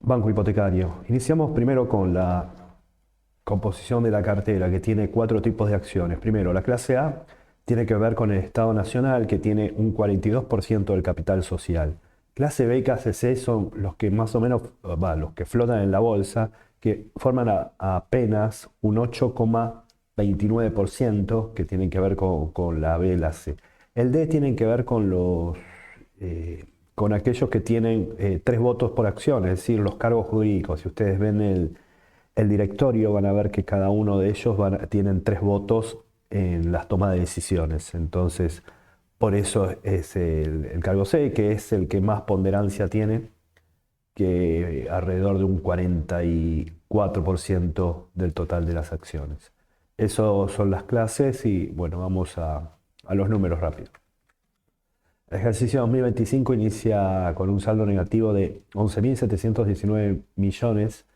Banco hipotecario. Iniciamos primero con la composición de la cartera, que tiene cuatro tipos de acciones. Primero, la clase A tiene que ver con el Estado Nacional, que tiene un 42% del capital social. Clase B y clase C son los que más o menos, los que flotan en la bolsa, que forman apenas un 8,29%, que tienen que ver con la B y la C. El D tienen que ver eh, con aquellos que tienen tres votos por acción, es decir, los cargos jurídicos. Si ustedes ven el directorio, van a ver que cada uno de ellos tienen tres votos en las tomas de decisiones. Entonces, por eso es el cargo C, que es el que más ponderancia tiene, que alrededor de un 44% del total de las acciones. Eso son las clases y bueno, vamos a los números rápidos. El ejercicio 2025 inicia con un saldo negativo de 11.719 millones.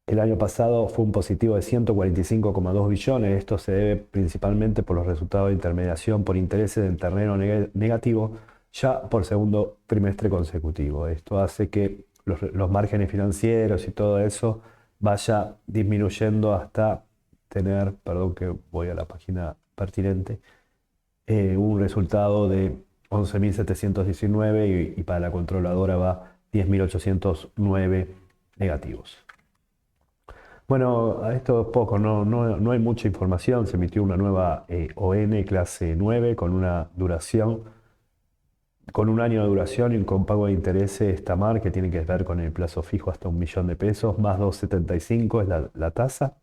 El año pasado fue un positivo de 145,2 billones. Esto se debe principalmente por los resultados de intermediación por intereses en terreno negativo ya por segundo trimestre consecutivo. Esto hace que los márgenes financieros y todo eso vaya disminuyendo hasta tener, perdón que voy a la página pertinente, un resultado de 11.719 y para la controladora va 10.809 negativos. Bueno, a esto es poco, no hay mucha información. Se emitió una nueva ON clase 9 con una duración, con un año de duración y con pago de intereses TAMAR que tiene que ver con el plazo fijo hasta 1 millón de pesos, más 2,75 es la tasa.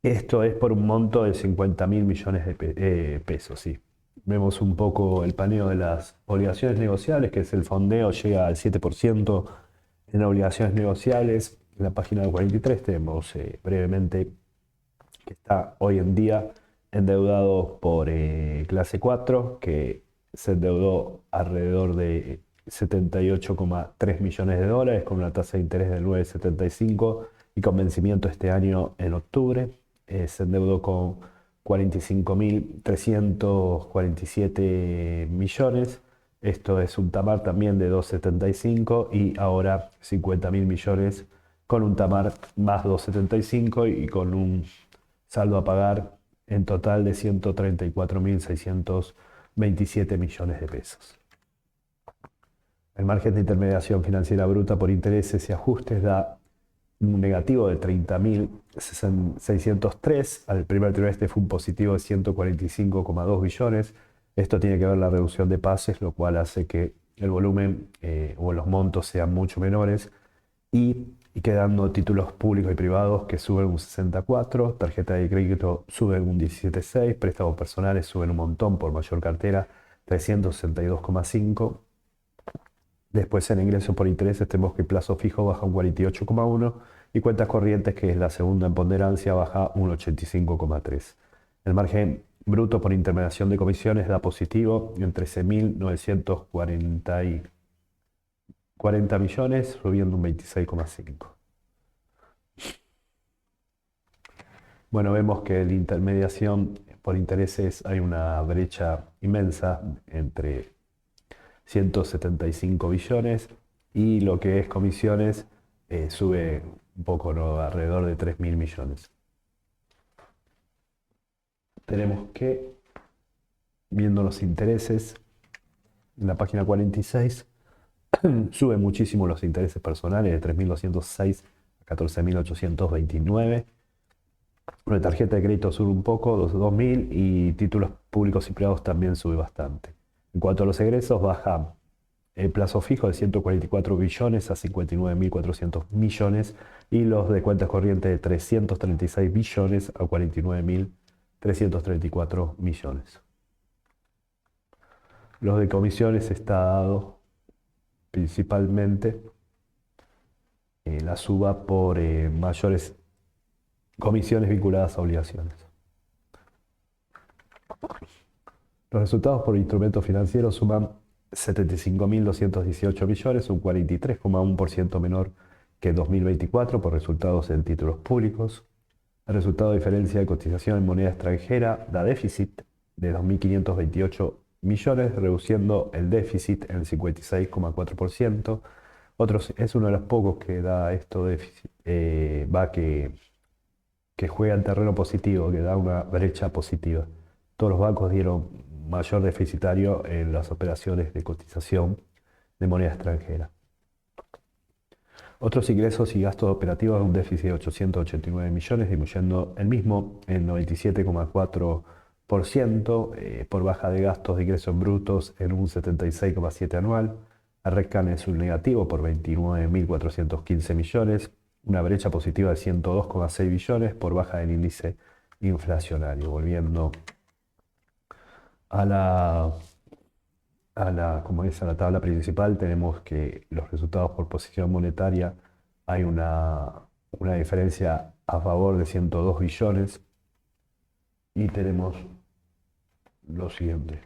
Esto es por un monto de 50.000 millones de pesos, sí. Vemos un poco el paneo de las obligaciones negociables, que es el fondeo, llega al 7% en obligaciones negociables. En la página 43 tenemos brevemente que está hoy en día endeudado por clase 4, que se endeudó alrededor de 78,3 millones de dólares con una tasa de interés del 9,75 y con vencimiento este año en octubre. Se endeudó con 45.347 millones. Esto es un TAMAR también de 2,75 y ahora 50.000 millones con un TAMAR más 2,75 y con un saldo a pagar en total de 134.627 millones de pesos. El margen de intermediación financiera bruta por intereses y ajustes da un negativo de 30.603. Al primer trimestre fue un positivo de 145,2 billones. Esto tiene que ver la reducción de pases, lo cual hace que el volumen o los montos sean mucho menores y quedando títulos públicos y privados que suben un 64, tarjeta de crédito suben un 17,6, préstamos personales suben un montón por mayor cartera, 362,5. Después en ingresos por intereses tenemos que el plazo fijo baja un 48,1 y cuentas corrientes, que es la segunda en ponderancia, baja un 85,3. El margen bruto por intermediación de comisiones da positivo en 13.940 millones, subiendo un 26,5. Bueno, vemos que en la intermediación por intereses hay una brecha inmensa entre 175 billones y lo que es comisiones sube un poco, ¿no? Alrededor de 3.000 millones. Tenemos que, viendo los intereses, en la página 46, suben muchísimo los intereses personales de 3.206 a 14.829. La tarjeta de crédito sube un poco, 2.000, y títulos públicos y privados también sube bastante. En cuanto a los egresos, baja el plazo fijo de 144 billones a 59.400 millones y los de cuentas corrientes de 336 billones a 49.334 millones. Los de comisiones está dado principalmente la suba por mayores comisiones vinculadas a obligaciones. Los resultados por instrumentos financieros suman 75.218 millones, un 43,1% menor que en 2024 por resultados en títulos públicos. El resultado de diferencia de cotización en moneda extranjera da déficit de 2.528 millones, reduciendo el déficit en el 56,4%. Es uno de los pocos que da esto de, que juega en terreno positivo, que da una brecha positiva. Todos los bancos dieron mayor deficitario en las operaciones de cotización de moneda extranjera. Otros ingresos y gastos operativos, un déficit de 889 millones, disminuyendo el mismo en 97,4%, por baja de gastos de ingresos brutos en un 76,7% anual. Arrancan en su negativo por 29.415 millones, una brecha positiva de 102,6 billones por baja del índice inflacionario. Volviendo a como es, a la tabla principal, tenemos que los resultados por posición monetaria hay una diferencia a favor de 102 billones y tenemos lo siguiente.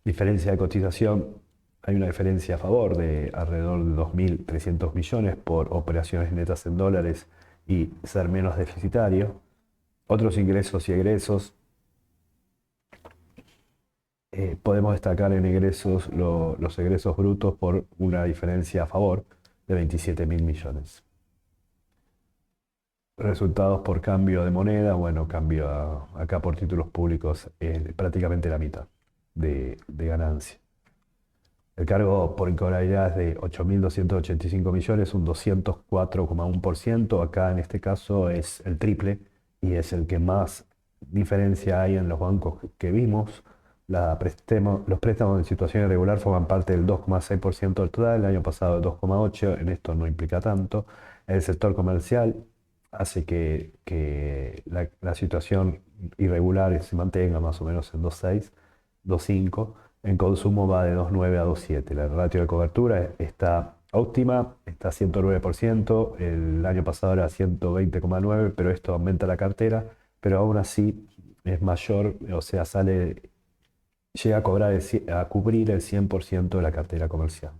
Diferencia de cotización, hay una diferencia a favor de alrededor de 2.300 millones por operaciones netas en dólares y ser menos deficitario. Otros ingresos y egresos, podemos destacar en egresos los egresos brutos por una diferencia a favor de 27.000 millones. Resultados por cambio de moneda, bueno, acá por títulos públicos prácticamente la mitad de ganancia. El cargo por incobrabilidad es de 8.285 millones, un 204,1%. Acá en este caso es el triple y es el que más diferencia hay en los bancos que vimos. Los préstamos en situación irregular forman parte del 2,6% del total, el año pasado el 2,8%, en esto no implica tanto. El sector comercial hace que la situación irregular se mantenga más o menos en 2,6, 2,5. En consumo va de 2,9 a 2,7. La ratio de cobertura está óptima, está a 109%, el año pasado era 120,9, pero esto aumenta la cartera, pero aún así es mayor, o sea, llega a a cubrir el 100% de la cartera comercial.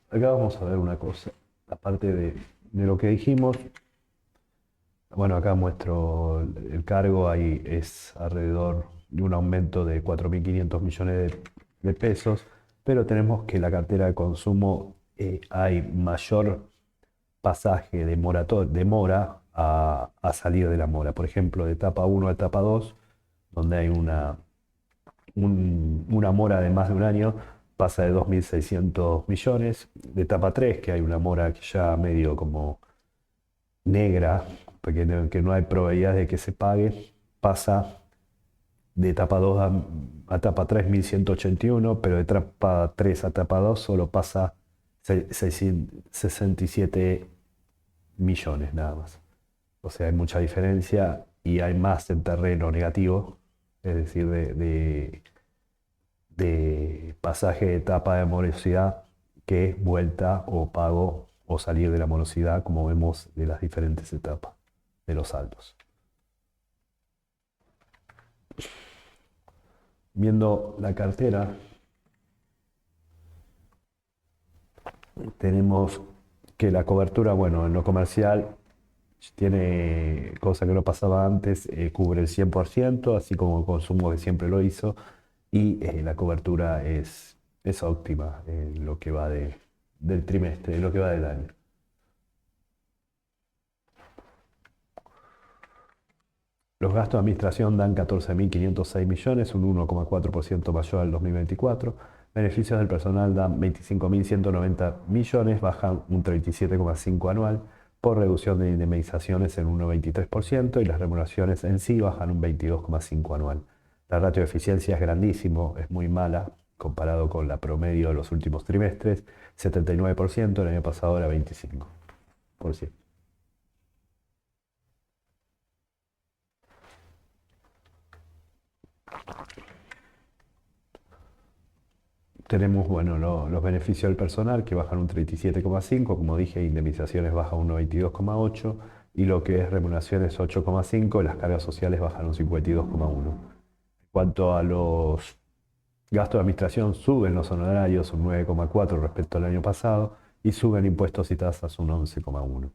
Acá vamos a ver una cosa, aparte de lo que dijimos. Bueno, acá muestro el cargo, ahí es alrededor de un aumento de 4.500 millones de pesos, pero tenemos que la cartera de consumo hay mayor pasaje de mora a salir de la mora. Por ejemplo, de etapa 1 a etapa 2, donde hay una mora de más de un año, pasa de 2.600 millones. De etapa 3, que hay una mora que ya medio como negra, porque que no hay probabilidad de que se pague, pasa de etapa 2 a etapa 3, 1.181, pero de etapa 3 a etapa 2 solo pasa 67 millones nada más. O sea, hay mucha diferencia y hay más en terreno negativo, es decir, de pasaje de etapa de morosidad que vuelta o pago o salir de la morosidad, como vemos de las diferentes etapas de los saldos. Viendo la cartera, tenemos que la cobertura, bueno, en lo comercial tiene cosa que no pasaba antes, cubre el 100%, así como el consumo que siempre lo hizo, y la cobertura es óptima en lo que va del trimestre, en lo que va del año. Los gastos de administración dan 14.506 millones, un 1,4% mayor al 2024. Beneficios del personal dan 25.190 millones, bajan un 37,5% anual por reducción de indemnizaciones en un 93% y las remuneraciones en sí bajan un 22,5% anual. La ratio de eficiencia es grandísimo, es muy mala comparado con la promedio de los últimos trimestres, 79%, el año pasado era 25%. Tenemos, bueno, los beneficios del personal que bajan un 37,5, como dije, indemnizaciones bajan un 92,8 y lo que es remuneraciones 8,5, las cargas sociales bajan un 52,1. En cuanto a los gastos de administración, suben los honorarios un 9,4 respecto al año pasado y suben impuestos y tasas un 11,1.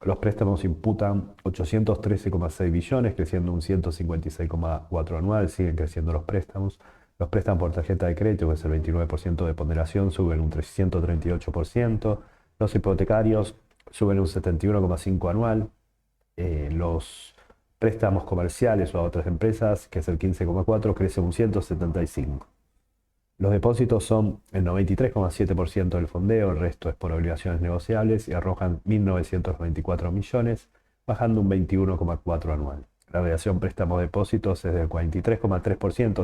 Los préstamos imputan 813,6 billones, creciendo un 156,4 anual, siguen creciendo los préstamos. Los préstamos por tarjeta de crédito, que es el 29% de ponderación, suben un 338%. Los hipotecarios suben un 71,5% anual. Los préstamos comerciales o a otras empresas, que es el 15,4%, crece un 175%. Los depósitos son el 93,7% del fondeo, el resto es por obligaciones negociables y arrojan 1.924 millones, bajando un 21,4% anual. La relación préstamos-depósitos es del 43,3%,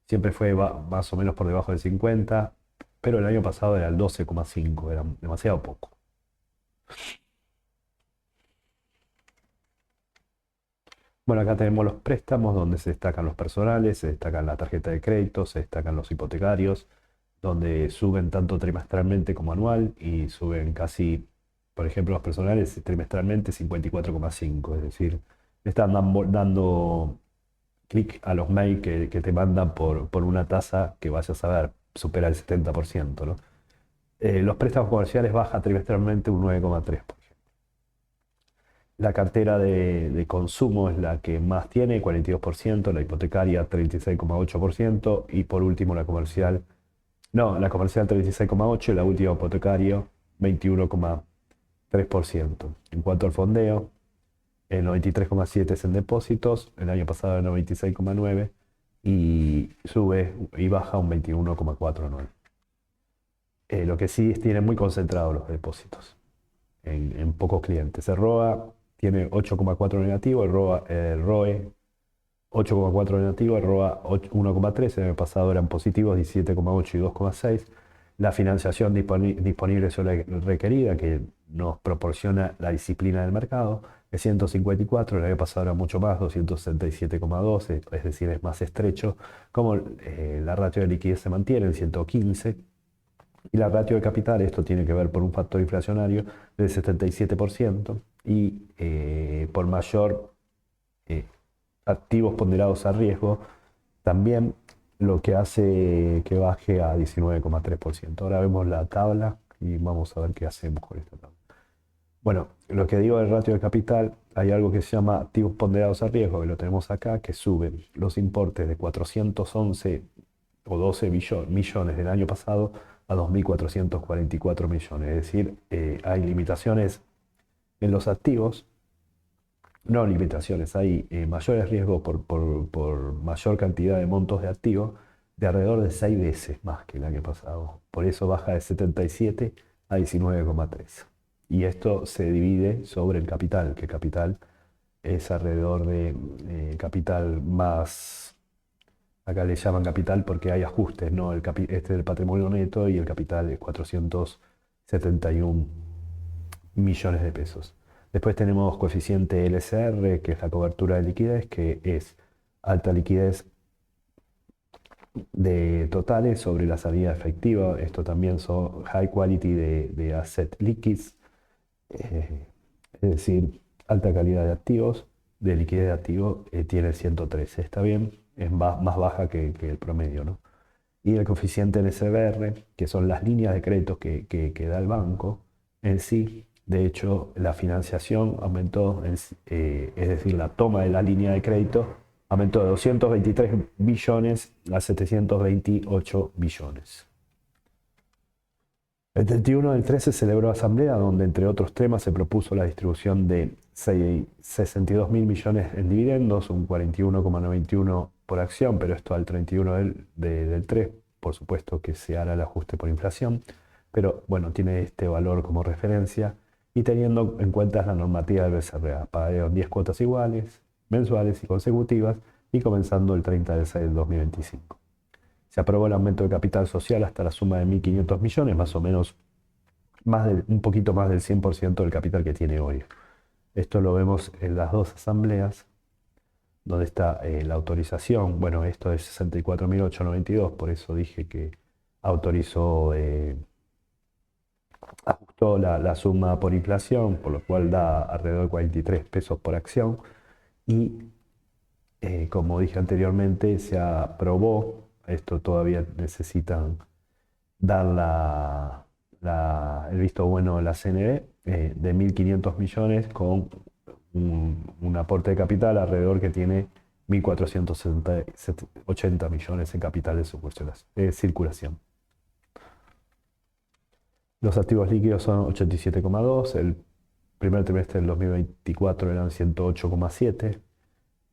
siempre fue más o menos por debajo del 50%, pero el año pasado era el 12,5%, era demasiado poco. Bueno, acá tenemos los préstamos donde se destacan los personales, se destacan la tarjeta de crédito, se destacan los hipotecarios, donde suben tanto trimestralmente como anual y suben casi, por ejemplo, los personales trimestralmente 54,5%, es decir, le están dando clic a los mails que te mandan por una tasa que vayas a ver, supera el 70%, ¿no? Los préstamos comerciales baja trimestralmente un 9,3%. La cartera de consumo es la que más tiene, 42%, la hipotecaria 36,8% y por último la comercial 36,8% y la última hipotecario 21,3%. En cuanto al fondeo, el 93,7% es en depósitos, el año pasado era 96,9% y sube y baja un 21,4% anual. Lo que sí tiene muy concentrados los depósitos en pocos clientes. El ROA tiene 8,4 negativo, el ROE 8,4 negativo, el ROA 1,3, el año pasado eran positivos 17,8 y 2,6. La financiación disponible sobre requerida, que nos proporciona la disciplina del mercado, es 154, el año pasado era mucho más, 267,2, es decir, es más estrecho, como la ratio de liquidez se mantiene en 115. Y la ratio de capital, esto tiene que ver por un factor inflacionario del 77% y por mayor activos ponderados a riesgo, también lo que hace que baje a 19,3%. Ahora vemos la tabla y vamos a ver qué hacemos con esta tabla. Bueno, lo que digo del ratio de capital, hay algo que se llama activos ponderados a riesgo, que lo tenemos acá, que suben los importes de 411 o 12 millones del año pasado a 2.444 millones. Es decir, hay limitaciones en los activos, no limitaciones, hay mayores riesgos por mayor cantidad de montos de activos, de alrededor de 6 veces más que el año pasado. Por eso baja de 77 a 19,3. Y esto se divide sobre el capital, que el capital es alrededor de capital más, acá le llaman capital porque hay ajustes, ¿no? Este es el patrimonio neto y el capital es 471 millones de pesos. Después tenemos coeficiente LCR, que es la cobertura de liquidez, que es alta liquidez de totales sobre la salida efectiva. Esto también son high quality de asset liquids, es decir, alta calidad de activos, de liquidez de activos, tiene 113. Está bien, es más baja que el promedio, ¿no? Y el coeficiente NSBR, que son las líneas de créditos que da el banco en sí. De hecho, la financiación aumentó, es decir, la toma de la línea de crédito aumentó de 223 billones a 728 billones. El 31 del 13 se celebró asamblea donde, entre otros temas, se propuso la distribución de 62 mil millones en dividendos, un 41,91 por acción, pero esto al 31 del 3, por supuesto que se hará el ajuste por inflación, pero bueno, tiene este valor como referencia y teniendo en cuenta la normativa del BCRA. Pagaron 10 cuotas iguales, mensuales y consecutivas y comenzando el 30 del 6 del 2025. Se aprobó el aumento de capital social hasta la suma de 1.500 millones, más o menos un poquito más del 100% del capital que tiene hoy. Esto lo vemos en las dos asambleas, donde está la autorización. Bueno, esto es 64.892, por eso dije que autorizó, ajustó la suma por inflación, por lo cual da alrededor de 43 pesos por acción. Y como dije anteriormente, se aprobó. Esto todavía necesitan dar el visto bueno de la CNB de 1.500 millones con un aporte de capital alrededor que tiene 1.480 millones en capital de circulación. Los activos líquidos son 87,2, el primer trimestre del 2024 eran 108,7,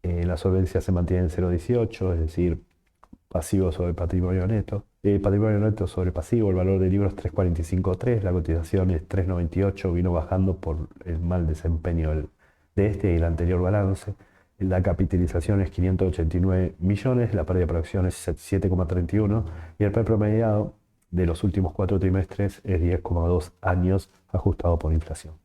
la solvencia se mantiene en 0,18, es decir, pasivo sobre patrimonio neto, patrimonio neto sobre pasivo, el valor del libro es 3,45,3, la cotización es 3,98, vino bajando por el mal desempeño de este y el anterior balance. La capitalización es 589 millones, la pérdida de producción es 7,31 y el PER promediado de los últimos 4 trimestres es 10,2 años ajustado por inflación.